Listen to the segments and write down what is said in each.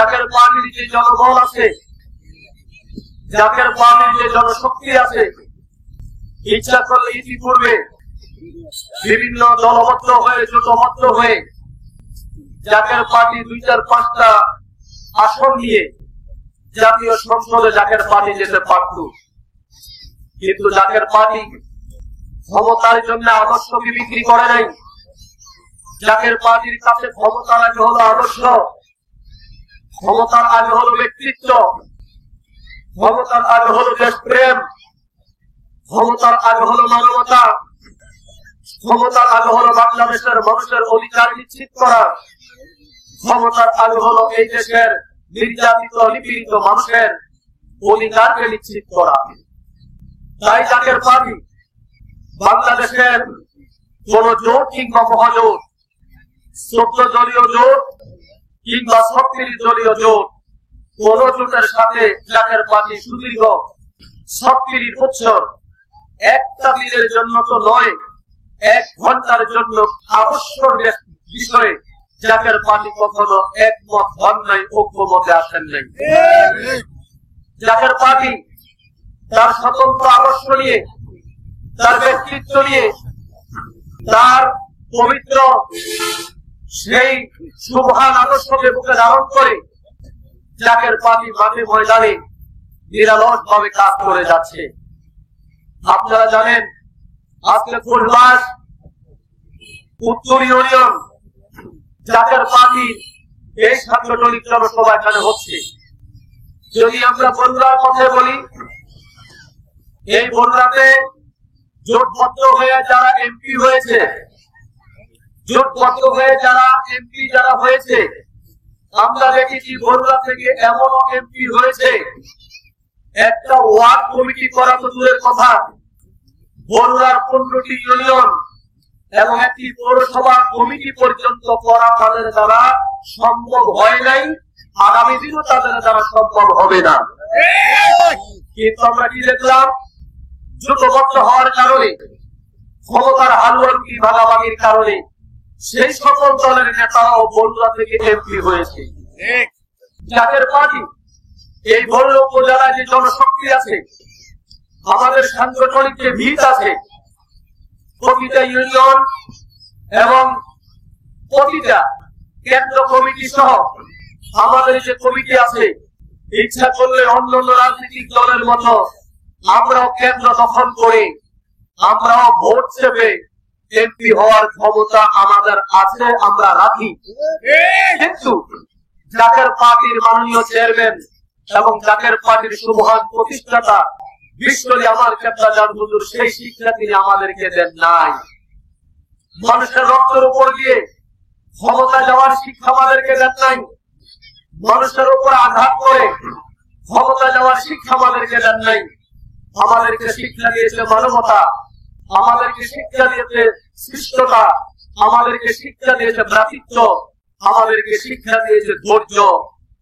জাকের পার্টির যে জনবল আছে, জাকের পার্টির যে জনশক্তি আছে, ইচ্ছা করলে ইতিপূর্বে বিভিন্ন দলবদ্ধ হয়ে জোটবদ্ধ হয়ে জাকের পার্টি 2-4-5টা আসন নিয়ে জাতীয় সংসদে জাকের পার্টি যেতে পারত। কিন্তু জাকের পার্টি ক্ষমতার জন্য আদর্শকে বিক্রি করে নাই। জাকের পার্টির কাছে ক্ষমতার আগে হলো আদর্শ, ক্ষমতার আগে হলো ব্যক্তিত্ব, ক্ষমতার আগে হলো দেশপ্রেম, ক্ষমতার আগে হলো মানবতা, ক্ষমতার আগে হলো বাংলাদেশের মানুষের অধিকার নিশ্চিত করা, ক্ষমতার আগে হলো এই দেশের নির্যাতিত নিপীড়িত মানুষের অধিকারকে নিশ্চিত করা। তাই জাকের পার্টি বাংলাদেশের কোন জোট কিংবা মহাজোট, 14 দলীয় জোট কিংবা 36 দলীয় জোট, কোন জোটের সাথে জাকের পার্টি সুদীর্ঘ 36 বছর একটা দিনের জন্য তো নয়, 1 ঘন্টার জন্য আবশ্যক বিষয়ে জাকের পার্টি কখনো একমত হন নাই, ঐক্যমতে আসেন নাই। জাকের পার্টি তার স্বতন্ত্র আদর্শ নিয়ে, তার ব্যক্তিত্ব নিয়ে, তার পবিত্র সেই সুবহান আদর্শকে বুকে ধারণ করে জাকের পার্টি মাঠে ময়দানে নিরলস ভাবে কাজ করে যাচ্ছে। আপনারা জানেন আজকে ফুলবাস উত্তর ইউনিয়ন জাকের পার্টির এই সাংগঠনিক জনসভা এখানে হচ্ছে। যদি আমরা বন্ধুরার কথা বলি, এই বন্ধুরাতে জোটবদ্ধ হয়ে যারা এমপি হয়েছে, জোটবদ্ধ হয়ে যারা এমপি যারা হয়েছে, আমরা দেখেছি বন্ধুরা থেকে এমন এমপি হয়েছে একটা ওয়ার্ড কমিটি করা তো দূরের কথা, বন্ধুরার 15টি ইউনিয়ন এবং একটি পৌরসভা কমিটি পর্যন্ত করা তাদের দ্বারা সম্ভব হয় নাই, আগামী দিনও তাদের দ্বারা সম্ভব হবে না। কিন্তু আমরা কি দেখলাম, জোটবদ্ধ হওয়ার কারণে, ক্ষমতার হালুয়ারুটি ভাগাভাগির কারণে সেই সকল দলের নেতারাও বন্ধুরা থেকে এমপি হয়েছে। জাকের পার্টি এই বল্ল উপজেলায় যে জনশক্তি আছে, আমাদের সাংগঠনিক যে ভিত আছে, প্রতিটা ইউনিয়ন এবং প্রতিটা কেন্দ্র কমিটি সহ আমাদের যে কমিটি আছে, ইচ্ছা করলে অন্যান্য রাজনৈতিক দলের মতো আমরাও কেন্দ্র দখল করে আমরাও ভোট চেপে এমপি হওয়ার ক্ষমতা আমাদের আছে, আমরা রাখি। কিন্তু জাকের পার্টির মাননীয় চেয়ারম্যান এবং জাকের পার্টির সুবহান প্রতিষ্ঠাতা বিশ্বলি আমার কেবলা জান হুজুর সেই শিক্ষা তিনি আমাদেরকে দেন নাই। মানুষের রক্তের উপর দিয়ে ক্ষমতা যাওয়ার শিক্ষা আমাদেরকে দেন নাই। মানুষের উপর আঘাত করে ক্ষমতা যাওয়ার শিক্ষা আমাদেরকে দেন নাই। আমাদেরকে শিক্ষা দিয়েছে মানবতা, আমাদেরকে শিক্ষা দিয়েছে শিষ্টতা, আমাদেরকে শিক্ষা দিয়েছে ভ্রাতৃত্ব, আমাদেরকে শিক্ষা দিয়েছে ধৈর্য।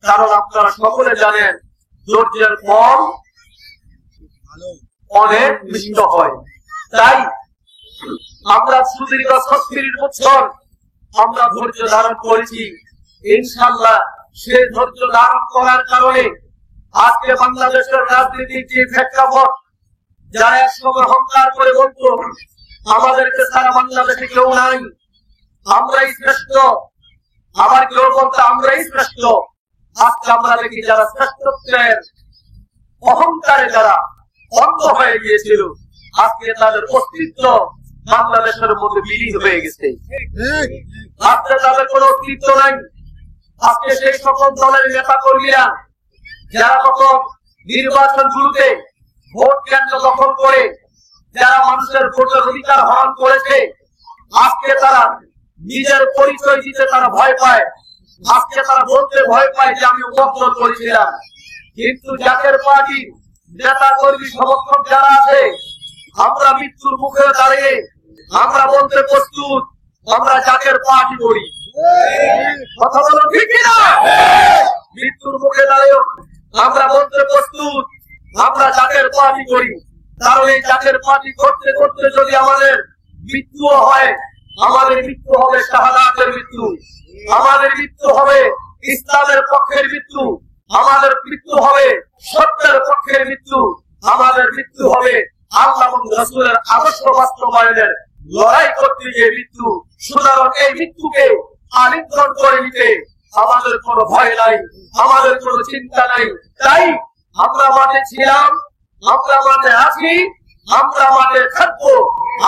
কারণ আপনারা সকলে জানেন ধৈর্যের ফল অনেক মিষ্ট হয়। তাই আমরা সুদীর্ঘ 36 বছর আমরা ধৈর্য ধারণ করেছি। ইনশাআল্লাহ সেই ধৈর্য ধারণ করার কারণে আজকে বাংলাদেশের রাজনীতির যে প্রেক্ষাপট, যারা একসময় অহংকার করে বলতো আমাদেরকে সারা বাংলাদেশে কেউ নাই, আমরাই শ্রেষ্ঠ, আবার কেউ বলতো আমরাই শ্রেষ্ঠ, আজকে আমরা দেখি যারা শ্রেষ্ঠত্বের অহংকারে যারা অন্ধ হয়ে গিয়েছিল, আজকে তাদের অস্তিত্ব বাংলাদেশের মধ্যে বিলীন হয়ে গেছে। আজকে তাদের কোন অস্তিত্ব নাই। আজকে সেই সকল দলের নেতা কর্মীরা যারা তখন নির্বাচনগুলোতে ভোট কেন্দ্র দখল করে যারা মানুষের ভোটের অধিকার হরণ করেছে, আজকে তারা নিজের পরিচয় দিতে তারা ভয় পায়। আজকে তারা বলতে ভয় পায় যে আমি উপদ্রব করেছিলাম। কিন্তু জাকের পার্টি নেতা কর্মী সমর্থক যারা আছে, আমরা মৃত্যুর মুখে দাঁড়িয়ে আমরা বলতে প্রস্তুত আমরা জাকের পার্টি করি। কথা বলো ঠিক কিনা? মৃত্যুর মুখে দাঁড়িয়ে আমরা বলতে প্রস্তুত আমরা জাকের পার্টি করি। কারণ এই জাকের পার্টি করতে করতে যদি আমাদের মৃত্যুও হয়, আমাদের মৃত্যু হবে শাহাদাতের মৃত্যু, আমাদের মৃত্যু হবে ইসলামের পক্ষের মৃত্যু, আমাদের মৃত্যু হবে সত্যের পক্ষের মৃত্যু, আমাদের মৃত্যু হবে আল্লাহ এবং রাসূলের আদর্শ বাস্তবায়নের লড়াই করতে গিয়ে মৃত্যু। সুতরাং এই মৃত্যুকে আলিঙ্গন করে নিতে আমাদের কোনো ভয় নাই, আমাদের কোনো চিন্তা নাই। তাই আমরা মাঠে ছিলাম, আমরা মাঠে আছি, আমরা মাঠে থাকবো।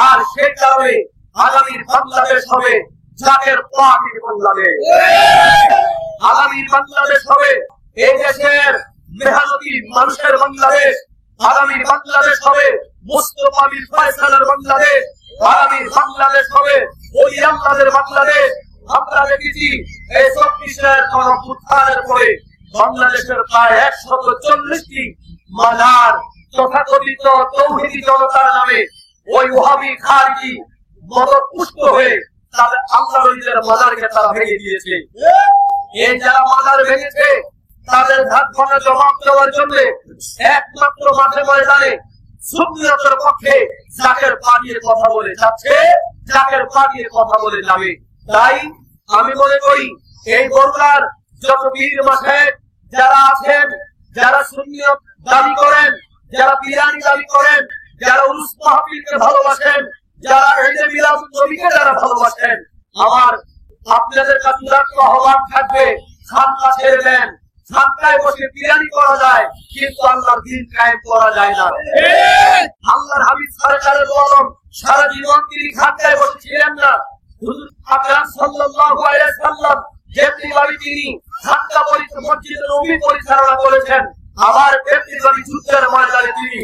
আর সেই কারণে আগামীর বাংলাদেশ হবে জাকের পার্টির বাংলাদেশ, আগামীর বাংলাদেশ হবে এই দেশের মেহনতি মানুষের বাংলাদেশ, আগামীর বাংলাদেশ হবে মুস্তফা বিন ফয়সালের বাংলাদেশ, আগামীর বাংলাদেশ হবে ওই আল্লাহদের বাংলাদেশ। আমরা দেখেছি এই 24 গণঅভ্যুত্থানের পরে বাংলাদেশের প্রায় 140টি মাজার তথাকথিত তৌহিদি জনতার নামে ওই ওহাবি খারিজি মদত পুষ্ট হয়ে তাদের আল্লাহর ওলিদের মাজারকে তারা ভেঙে দিয়েছে। এই যারা মাজার ভেঙেছে তাদের হাত ভাঙা জবাব দেওয়ার জন্য একমাত্র মাঠে ময়দানে সুন্নিয়তের পক্ষে জাকের পানির কথা বলে যাচ্ছে, জাকের পানির কথা বলে যাবে। তাই আমি মনে করি এই বগুড়ার যত পীর মাসায়েখ যারা আছেন, যারা সুন্নিয়ত দাবি করেন, যারা পীরানি দাবি করেন, যারা উরুস মাহফিলকে ভালোবাসেন, যারা ঈদে মিলাদুন নবীকে যারা ভালোবাসেন, আমার আপনাদের কাছে আহ্বান থাকবে, খানকা ছেড়ে দেন। খানকায় বসে পীরানি করা যায় কিন্তু আল্লাহর দ্বীন কায়েম করা যায় না। আল্লাহর হাবিব সরকারের আলম সারা জীবন তিনি খানকায় বসে ছিলেন না। হুজুর আকরাম সাল্লাল্লাহু আলাইহি সাল্লাম যেমনিভাবে তিনি খানকা মসজিদ নববী পরিচালনা করেছেন, আবার তেমনিভাবে যুদ্ধের ময়দানে তিনি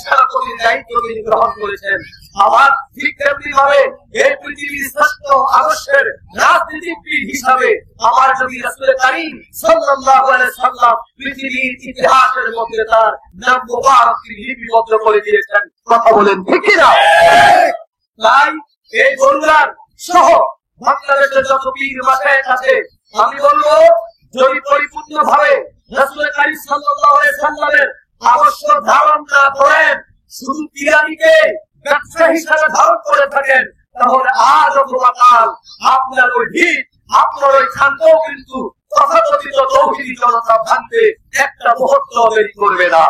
সেনাপতির দায়িত্ব তিনি গ্রহণ করেছেন। আবার ঠিক তেমনি ভাবে এই পৃথিবীর শ্রেষ্ঠ আদর্শের রাজনীতিবিদ হিসাবে আমার নবী রাসূল কারীম সাল্লাল্লাহু আলাইহি সাল্লাম পৃথিবীর ইতিহাসের মধ্যে তার নাম মুবারক তিনি লিপিবদ্ধ করে দিয়েছেন। কথা বলেন ঠিক কিনা? তাই এই বগুড়ার সহ বাংলাদেশের যত পীর মাসায়েখ আছে, আমি বলবো যদি পরিপূর্ণভাবে রাসূল কারীম সাল্লাল্লাহু আলাইহি সাল্লামের আদর্শ ধারণ না করেন, শুধু পীরানিকে ব্যবসা হিসাবে ধারণ করে থাকেন, তাহলে আজ অথবা কাল আপনার ওই ভিত, আপনার ওই খানকাও কিন্তু তথাকথিত তৌহিদি জনতা ভাঙতে একটা মুহূর্ত দেরি করবে না।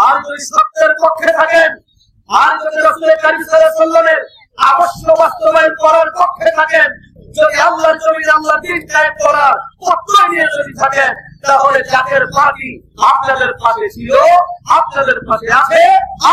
আর যদি সত্যের পক্ষে থাকেন, আর যদি রাসূল কারীম সাল্লাল্লাহু আলাইহি সাল্লামের আদর্শ বাস্তবায়ন করার পক্ষে থাকেন, যদি আল্লাহর জমিনে আল্লাহর দ্বীন কায়েম করার প্রত্যয় নিয়ে যদি থাকেন, তাহলে জাকের পার্টি আপনাদের পাশে ছিল, আপনাদের পাশে আছে,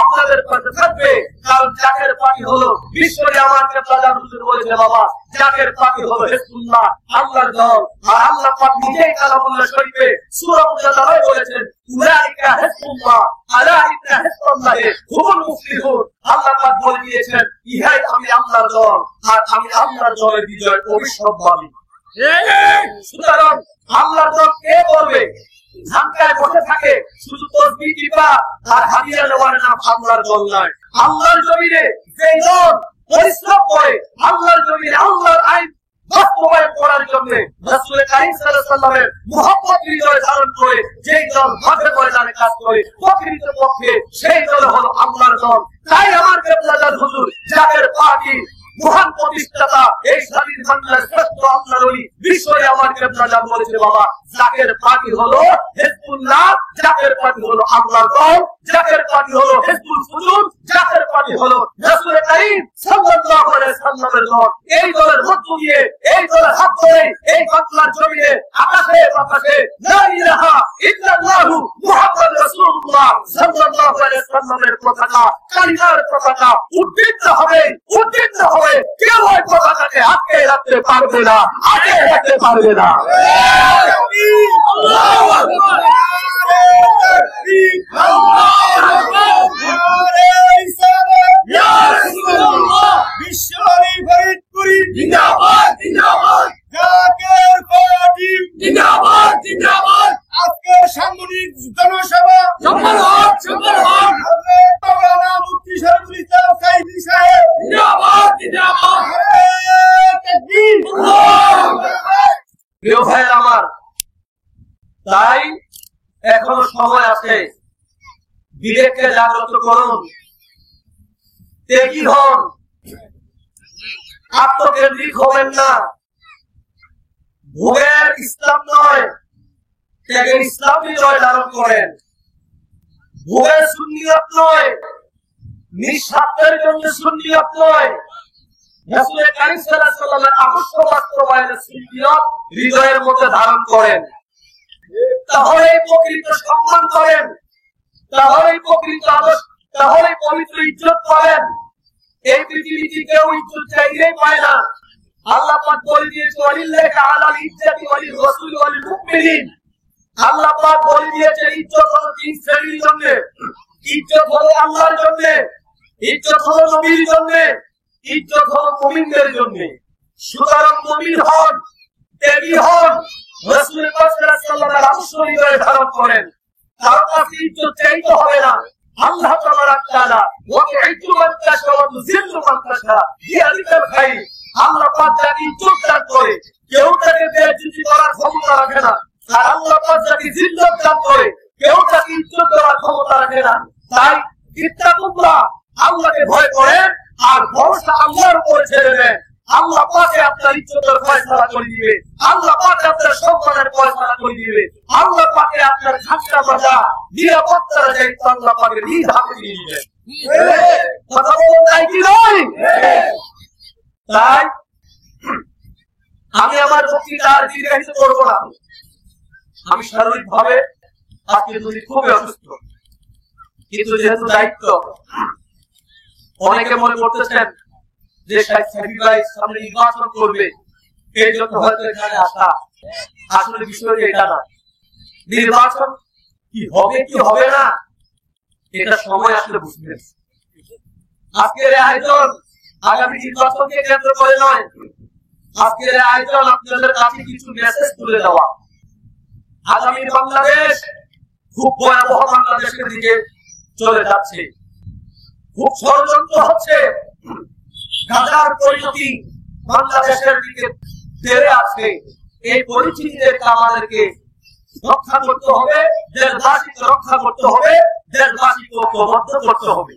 আপনাদের পাশে থাকবে। কারণ জাকের পার্টি হলো বিশ্বরে আমার কেবলা হুজুর বলেছে, বাবা জাকের পার্টি হলো হিজবুল্লাহ, আল্লাহর দল। আর আল্লাহ পাক নিজেই কালামুল্লাহ শরীফে সূরা মুজাদালায় বলেছেন, উলাইকা হিজবুল্লাহ আলা ইন্না হিজবাল্লাহ হুমুল মুফলিহুন। আল্লাহ পাক বলে দিয়েছেন, ইহাই আমি আল্লাহর দল, আর আমি আল্লাহর দলের বিজয় অবিশ্বাসী। সুতরাং আল্লাহর দল কে করবে? ঝাঁকায় বসে থাকে শুধু তসবিহ টিপা আর হাদিয়া নেওয়ার নাম আল্লাহর দল নয়। আল্লাহর জমিনে যেই দল পরিশ্রম করে, আল্লাহর জমিনে আল্লাহর আইন বাস্তবায়ন করার জন্য রাসূল কারীম সাল্লাল্লাহু আলাইহি সাল্লামের মুহাব্বত হৃদয়ে ধারণ করে যেই দল মাঠে ময়দানে কাজ করে, প্রকৃত পক্ষে সেই দল হলো আল্লাহর দল। তাই আমার কেবলাদার হুজুর জাকের পার্টি মহান প্রতিষ্ঠাতা, এই স্বাধীন বাংলার শ্রেষ্ঠ আল্লাহর ওলি বিশ্বরে আমার কেবলাদার বলেছে, বাবা জাকের পার্টি হলো হিজবুল্লাহ, জাকের পার্টি হলো আল্লাহর দল, জাকের পার্টি হলো হিজবুল ফুজুর, জাকের পার্টি হলো রাসূল কারীম সাল্লাল্লাহু আলাইহি সাল্লামের দল। এই দলের মধ্য দিয়ে, এই দলের হাত ধরে এই বাংলার জমিনে আকাশে বাতাসে লা ইলাহা ইল্লাল্লাহু মুহাম্মাদুর রাসূলুল্লাহ সাল্লাল্লাহু আলাইহি সাল্লামের পতাকা, কালিমার পতাকা উদ্দীপ্ত হবে, উদ্দীপ্ত হবে। কেউ ওই পতাকাকে আটকে রাখতে পারবে না, আটকে রাখতে পারবে না। আল্লাহু আকবার, বিশ্বলী ফরিদপুরি জিন্দাবাদ, জিন্দাবাদ, জাকের পার্টি জিন্দাবাদ, জিন্দাবাদ। আজকে সামরিক জনসভা সফল হোক, সফল হোক। মাওলানা মুফতি শরীফুল ইসলাম সাইদি সাহেব জিন্দাবাদ, জিন্দাবাদ। তাকবীর, আল্লাহু আকবার। প্রিয় ভাই আমার, তাই এখনো সময় আছে, বিবেককে জাগ্রত করুন, ত্যাগী হন, আত্মকেন্দ্রিক হবেন না। ভোগের ইসলাম নয়, ত্যাগের ইসলাম হৃদয় ধারণ করেন। ভোগের সুন্নিয়ত নয়, নিঃস্বার্থের জন্য সুন্নিয়ত নয়, রাসূল কারীম সাল্লাল্লাহু আলাইহি ওয়াসাল্লামের আদর্শ বাস্তবায়নের সুন্নিয়ত হৃদয়ের মধ্যে ধারণ করেন। তাহলেই প্রকৃত সম্মান করেন, তাহলেই প্রকৃত আদর্শ, তাহলেই পবিত্র ইজ্জত পাবেন। এই পৃথিবীতে কেউ ইজ্জত চাইলেই পায় না। আল্লাহ পাক বলে দিয়েছে ওয়ালিল্লাহি আলাল ইজ্জাতি ওয়ালির রাসূলি ওয়ালিল মুমিনিন। আল্লাহ পাক বলে দিয়েছে ইজ্জত হলো তিন শ্রেণীর জন্য। ইজ্জত হলো আল্লাহর জন্য, ইজ্জত হলো নবীর জন্য, ইজ্জত হলো মুমিনদের জন্য। সুতরাং মুমিন হন, ত্যাগী হন, রাসূল পাক সাল্লাল্লাহু আলাইহি ওয়াসাল্লাম হৃদয়ে ধারণ করেন। কারো কাছে ইজ্জত চাইতে হবে না। আল্লাহ তাআলা ওয়া তু'ইজ্জু মান তাশা ওয়া তুযিল্লু মান তাশা বিয়াদিকাল খায়র। আল্লাহ পাক যাকে ইজ্জত দান করে কেউ তাকে বেইজ্জতি করার ক্ষমতা রাখে না, আর আল্লাহ পাক যাকে জিল্লত দান করে কেউ তাকে ইজ্জত দেওয়ার ক্ষমতা রাখে না। তাই ইত্তাকুল্লাহ, আল্লাহকে ভয় করেন আর ভরসা আল্লাহর উপরে ছেড়ে দেন। আল্লাহ পাকে আপনার ইজ্জতের ফয়সালা করে দিবে, আল্লাহ পাকে আপনার সম্মানের ফয়সালা করে দিবে, আল্লাহ পাকে আপনার খাসা বাজা নিরাপত্তার দায়িত্ব আল্লাহ পাকে নিজ হাতে দিয়ে দিবেন। কথা বলুন তাই কি নয়? তাই আমি আমার বক্তৃতা আর দীর্ঘায়িত করবো না। আমি শারীরিক ভাবে আজকে যদি খুবই অসুস্থ, কিন্তু যেহেতু দায়িত্ব, অনেকে মনে করতেছেন যে সাহেব ভাই সামনে নির্বাচন করবে, এই জন্য হয়তো এখানে আসা। আসলে বিষয় এটা না। নির্বাচন কি হবে কি হবে না এটা সময় আসলে বুঝবেন। আজকের আয়োজন আগামী নির্বাচনকে কেন্দ্র করে নয়, আজকের আয়োজন আপনাদের কাছে কিছু মেসেজ তুলে দেওয়া। আগামী বাংলাদেশ খুব ভয়াবহ বাংলাদেশের দিকে চলে যাচ্ছে, খুব ষড়যন্ত্র হচ্ছে, গাজার পরিণতি বাংলাদেশের দিকে তেড়ে আসছে। এই পরিস্থিতি থেকে আমাদেরকে রক্ষা করতে হবে, দেশবাসীকে রক্ষা করতে হবে, দেশবাসীকে ঐক্যবদ্ধ করতে হবে।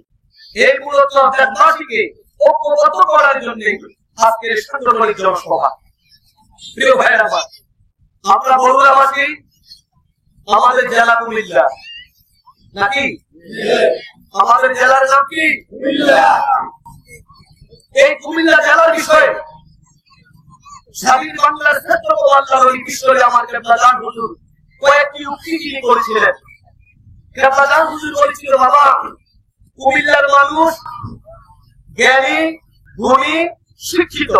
এই মূলত দেশবাসীকে ঐক্যবদ্ধ করার জন্য আজকের সাংগঠনিক জনসভা। প্রিয় ভাইয়েরা আমার, আমরা বগুড়াবাসী, আমাদের জেলা কুমিল্লা নাকি? আমাদের জেলার নাম কি? কুমিল্লা। এই কুমিল্লা জেলার বিষয়ে স্বাধীন বাংলার ক্ষেত্রে আল্লাহর ওই বিষয়ে আমার কেবলাজান হুজুর কয়েকটি উক্তি তিনি করেছিলেন। কেবলাজান হুজুর বলেছিল, বাবা কুমিল্লার মানুষ জ্ঞানী, গুণী, শিক্ষিত।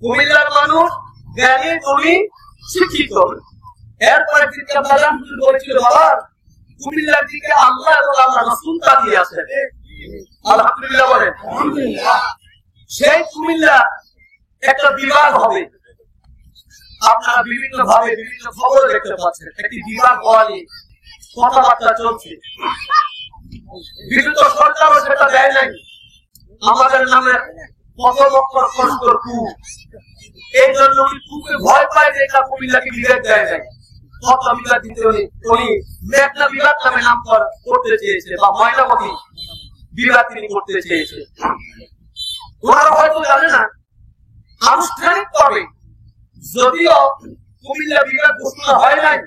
কুমিল্লার মানুষ জ্ঞানী, গুণী, শিক্ষিত। এরপরে তিনি কেবলাজান হুজুর বলেছিল, বাবা কুমিল্লার দিকে আল্লাহ এবং আল্লাহ রাসূল তাকিয়ে আছেন। আলহামদুলিল্লাহ বলেন। সেই কুমিল্লা একটা বিভাগ হবে, আপনারা বিভিন্ন ভাবে বিভিন্ন খবর দেখতে পাচ্ছেন। একটি বিভাগ হওয়া নিয়ে কথাবার্তা চলছে, বিভিন্ন সরকারও সেটা দেয় নাই। আমাদের নামে প্রথম অক্ষর কষ্টর কু, এই জন্য উনি কুকে ভয় পায় যে এটা কুমিল্লাকে বিভাগ দেয় নাই। কথা বিভাগ দিতে উনি মেঘনা বিভাগ নামে নাম করতে চেয়েছে, বা ময়নামতি বিভাগ তিনি করতে চেয়েছে। ওনারা হয়তো জানে না আনুষ্ঠানিক ভাবে যদিও কুমিল্লা বিভাগ ঘোষণা হয় নাই,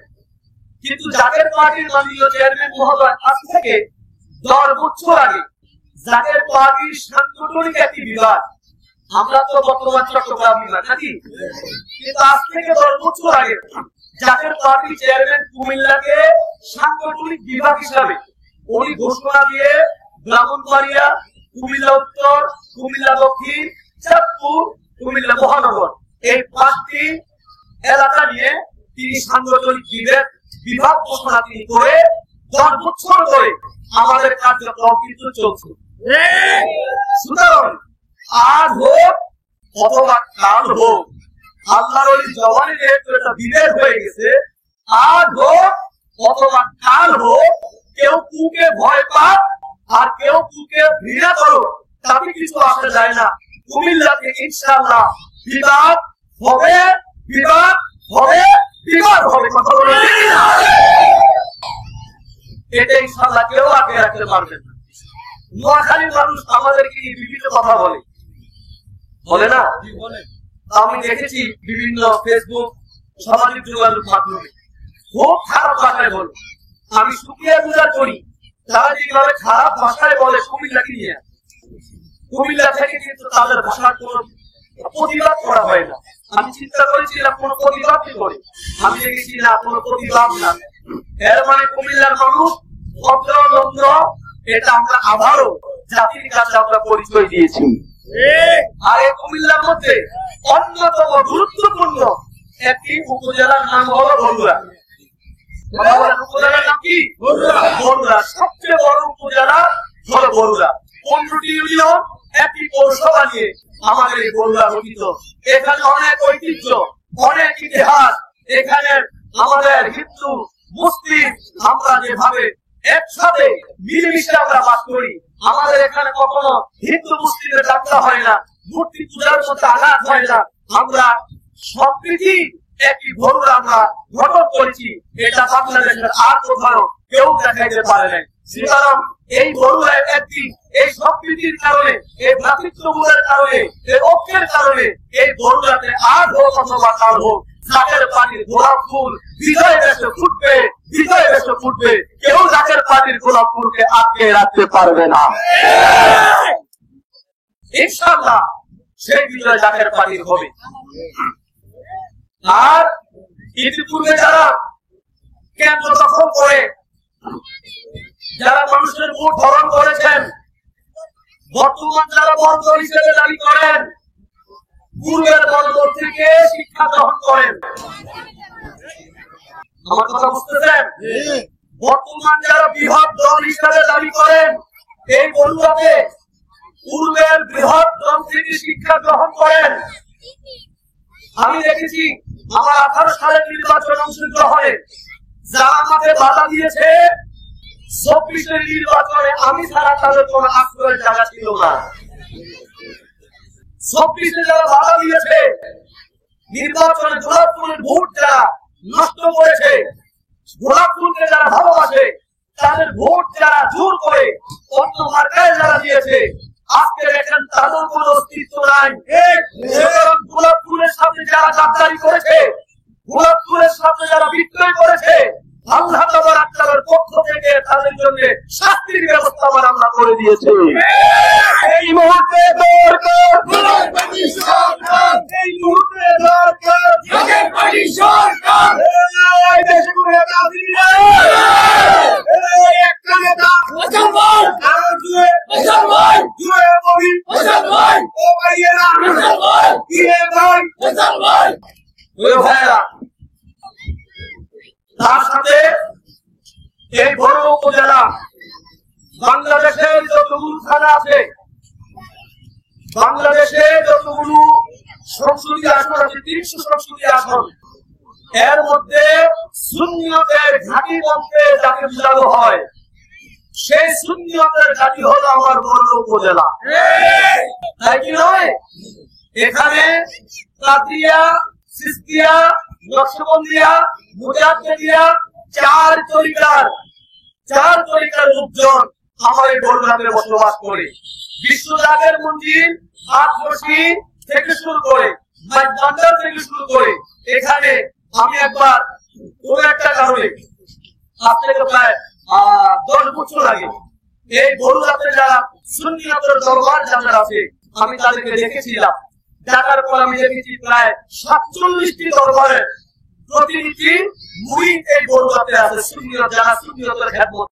কিন্তু জাকের পার্টির মাননীয় চেয়ারম্যান মহোদয় আজ থেকে 10 বছর আগে জাকের পার্টির সাংগঠনিক একটি বিভাগ, আমরা তো বর্তমান চট্টগ্রাম বিভাগ নাকি, কিন্তু আজ থেকে 10 বছর আগে জাকের পার্টির চেয়ারম্যান কুমিল্লাকে সাংগঠনিক বিভাগ হিসাবে উনি ঘোষণা দিয়ে ব্রাহ্মণবাড়িয়া, কুমিল্লা উত্তর, কুমিল্লা দক্ষিণ, চাঁদপুর, কুমিল্লা মহানগর এই 5টি এলাকা নিয়ে তিনি সাংগঠনিক বিভাগ ঘোষণা তিনি করে 10 বছর ধরে আমাদের কার্যক্রম কিন্তু চলছে। সুতরাং আজ হোক অথবা কাল হোক, আল্লাহর ওই জওয়ানি যেহেতু একটা বিভেদ হয়ে গেছে, আজ হোক অথবা কাল হোক, কেউ কুকে ভয় পাক আর কেউ কুকে ঘৃণা করো, তাতে কিছু আসা যায় না। কুমিল্লাতে ইনশাআল্লাহ বিভাগ হবে, বিভাগ হবে, বিভাগ হবে। কথা বলে এটা ইনশাআল্লাহ কেউ আগে রাখতে পারবেন না। নোয়াখালীর মানুষ আমাদেরকে বিভিন্ন কথা বলে, বলে না? আমি দেখেছি বিভিন্ন ফেসবুক সামাজিক যোগাযোগ মাধ্যমে খুব খারাপ ভাষায় বলে। আমি শুক্রিয়া গুজার করি তারা যেভাবে খারাপ ভাষায় বলে কুমিল্লাকে নিয়ে। কুমিল্লা থেকে কিন্তু তাদের ভাষার কোন প্রতিবাদ করা হয় না। আমি চিন্তা করেছিলাম কোন প্রতিবাদ কি করে, আমি দেখেছি না কোনো প্রতিবাদ না। এর মানে কুমিল্লার মানুষ ভদ্র, এটা আমরা আবারও জাতির কাছে আমরা পরিচয় দিয়েছি। আর এই কুমিল্লার মধ্যে অন্যতম গুরুত্বপূর্ণ একটি উপজেলার নাম হলো বরুড়া। উপজেলার নাম কি? বরুড়া। সবচেয়ে বড় উপজেলা হলো বরুড়া। 15টি ইউনিয়ন, একটি পৌরসভা নিয়ে আমাদের এই বরুড়া গঠিত। এখানে অনেক ঐতিহ্য, অনেক ইতিহাস। এখানে আমাদের হিন্দু মুসলিম আমরা যেভাবে একসাথে মিলেমিশে আমরা বাস করি, আমাদের এখানে কখনো হিন্দু মুসলিমের ডাক্তার হয় না, মূর্তি পূজার মতো আঘাত হয় না। আমরা সম্প্রীতি একটি বরুড়া আমরা গঠন করেছি। এটা বাংলাদেশের আর কোথাও কেউ দেখাইতে পারে নাই। সুতরাং এই বরুড়ায় একদিন এই সম্প্রীতির কারণে, এই ভ্রাতৃত্ববোধের কারণে, এই ঐক্যের কারণে এই বরুড়াতে আজ হোক অথবা কাল হোক জাকের পানির গোলাপ ফুল বিজয় বেশে ফুটবে, বিজয় বেশে ফুটবে। কেউ জাকের পানির গোলাপ ফুলকে আটকে রাখতে পারবে না। ইনশাআল্লাহ সেই বিজয় জাকের পানির হবে। আর ইতিপূর্বে যারা কেন্দ্র দখল করে, যারা মানুষের ভোট হরণ করেছেন, বর্তমান যারা বন্দর হিসেবে দাবি করেন, পূর্বের বন্দর থেকে শিক্ষা গ্রহণ করেন। আমার কথা বুঝতেছেন? বর্তমান যারা বৃহৎ দল হিসেবে দাবি করেন, এই বরুড়াতে পূর্বের বৃহৎ দল থেকে শিক্ষা গ্রহণ করেন। আমি দেখেছি আমার 18 সালের নির্বাচন অংশগ্রহণে যারা আমাকে বাধা দিয়েছে, 24-এর নির্বাচনে আমি ছাড়া তাদের কোন আশ্রয়ের জায়গা ছিল না। 24-এ যারা বাধা দিয়েছে, নির্বাচনে গোলাপ ফুলের ভোট যারা নষ্ট করেছে, গোলাপ ফুলকে যারা ভালোবাসে, তাদের ভোট যারা জোর করে অন্য মার্কায় যারা দিয়েছে, আজকে দেখেন তাদের কোন অস্তিত্ব নাই। গোলাপ ফুলের সাথে যারা গাদ্দারি করেছে, গোলাপ ফুলের সাথে যারা বিক্রয় করেছে, আল্লাহ তাআলার পক্ষ থেকে তাদের জন্য শাস্তির ব্যবস্থা আমরা করে দিয়েছি। এই মুহূর্তে দরকার গোলাপবাদী সরকার, এই মুহূর্তে দরকার গোলাপবাদী সরকার। এই দেশে কোন নেতা আছে? এই একটা নেতা মুসলমান, আর দুয়ে মুসলমান, দুয়ে বলি মুসলমান, ও ভাইয়েরা মুসলমান, কি হে ভাই মুসলমান, ও ভাইয়েরা। তার সাথে এই বড় উপজেলা বাংলাদেশের যতগুলো থানা আছে, বাংলাদেশে যতগুলো সংসদীয় আসন আছে, 300 সংসদীয় আসন, এর মধ্যে সুন্নিয়তের ঘাঁটি বলতে যাকে বোঝানো হয়, সেই সুন্নিয়তের ঘাঁটি হলো আমার বড় উপজেলা। তাই কি নয়? এখানে কাদিয়া, সিস্তিয়া, নকশবন্দিয়া, মুজাদ্দিদিয়া, চার তরিকার লোকজন আমার এই বরুড়াতে বসবাস করে। বিশ্ব জাকের মন্দির 8 মসজিদ থেকে শুরু করে, বান্দার থেকে শুরু করে, এখানে আমি একবার কোন একটা কারণে আজ থেকে প্রায় 10 বছর আগে এই বরুড়াতে যারা সুন্নিয়তের দরবার যাদের আছে, আমি তাদেরকে দেখেছিলাম। দেখার পর আমি দেখেছি প্রায় 47টি দরবারের প্রতিনিধি মুরিদ এই বরুড়াতে আছে, সুন্নিয়ত যারা সুন্নিয়তের খেদমত